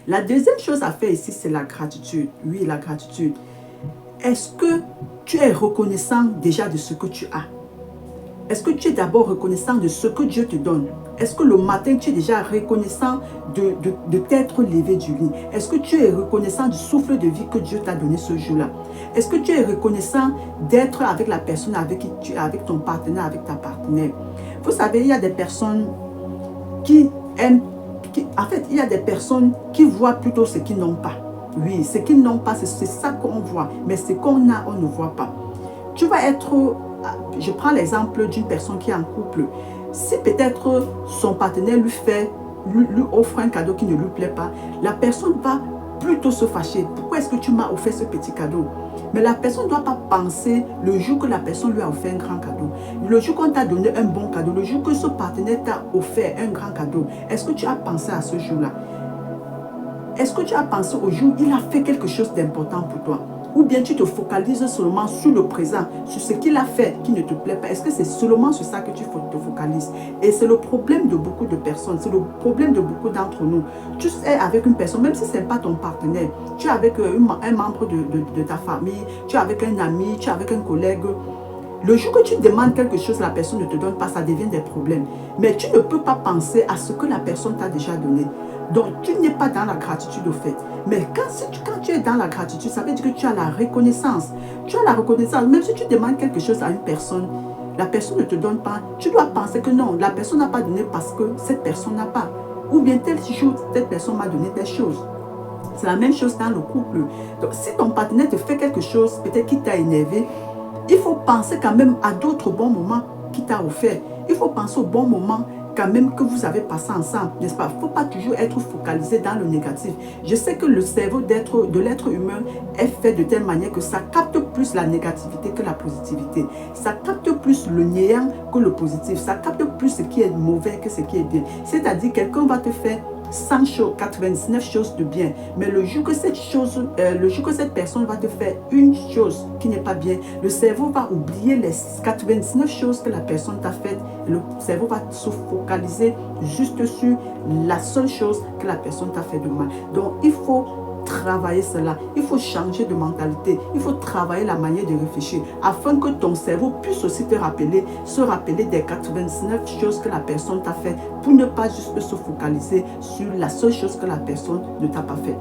La deuxième chose à faire ici, c'est la gratitude. Oui, la gratitude. Est-ce que tu es reconnaissant déjà de ce que tu as? Est-ce que tu es d'abord reconnaissant de ce que Dieu te donne? Est-ce que le matin, tu es déjà reconnaissant de t'être levé du lit? Est-ce que tu es reconnaissant du souffle de vie que Dieu t'a donné ce jour-là? Est-ce que tu es reconnaissant d'être avec la personne avec qui tu es, avec ton partenaire, avec ta partenaire? Vous savez, il y a des personnes qui aiment, en fait, il y a des personnes qui voient plutôt ce qu'ils n'ont pas. Oui, ce qu'ils n'ont pas, c'est ça qu'on voit. Mais ce qu'on a, on ne voit pas. Tu vas être, je prends l'exemple d'une personne qui est en couple. Si peut-être son partenaire lui offre un cadeau qui ne lui plaît pas, la personne va plutôt se fâcher. Pourquoi est-ce que tu m'as offert ce petit cadeau? Mais la personne ne doit pas penser le jour que la personne lui a offert un grand cadeau. Le jour qu'on t'a donné un bon cadeau, le jour que ce partenaire t'a offert un grand cadeau, est-ce que tu as pensé à ce jour-là? Est-ce que tu as pensé au jour où il a fait quelque chose d'important pour toi? Ou bien tu te focalises seulement sur le présent, sur ce qu'il a fait qui ne te plaît pas. Est-ce que c'est seulement sur ça que tu te focalises? Et c'est le problème de beaucoup de personnes, c'est le problème de beaucoup d'entre nous. Tu es avec une personne, même si ce n'est pas ton partenaire, tu es avec un membre de ta famille, tu es avec un ami, tu es avec un collègue. Le jour que tu demandes quelque chose, la personne ne te donne pas, ça devient des problèmes. Mais tu ne peux pas penser à ce que la personne t'a déjà donné. Donc, tu n'es pas dans la gratitude au fait. Mais quand tu es dans la gratitude, ça veut dire que tu as la reconnaissance. Tu as la reconnaissance. Même si tu demandes quelque chose à une personne, la personne ne te donne pas. Tu dois penser que non, la personne n'a pas donné parce que cette personne n'a pas. Ou bien telle chose, cette personne m'a donné telle chose. C'est la même chose dans le couple. Donc, si ton partenaire te fait quelque chose, peut-être qui t'a énervé, il faut penser quand même à d'autres bons moments qu'il t'a offert. Il faut penser aux bons moments quand même que vous avez passé ensemble, n'est-ce pas? Il ne faut pas toujours être focalisé dans le négatif. Je sais que le cerveau de l'être humain est fait de telle manière que ça capte plus la négativité que la positivité. Ça capte plus le néant que le positif. Ça capte plus ce qui est mauvais que ce qui est bien. C'est-à-dire quelqu'un va te faire 100 choses, 99 choses de bien. Mais le jour que cette personne va te faire une chose qui n'est pas bien, le cerveau va oublier les 99 choses que la personne t'a faites. Le cerveau va se focaliser juste sur la seule chose que la personne t'a fait de mal. Donc, il faut travailler cela. Il faut changer de mentalité. Il faut travailler la manière de réfléchir afin que ton cerveau puisse aussi se rappeler des 99 choses que la personne t'a fait pour ne pas juste se focaliser sur la seule chose que la personne ne t'a pas fait.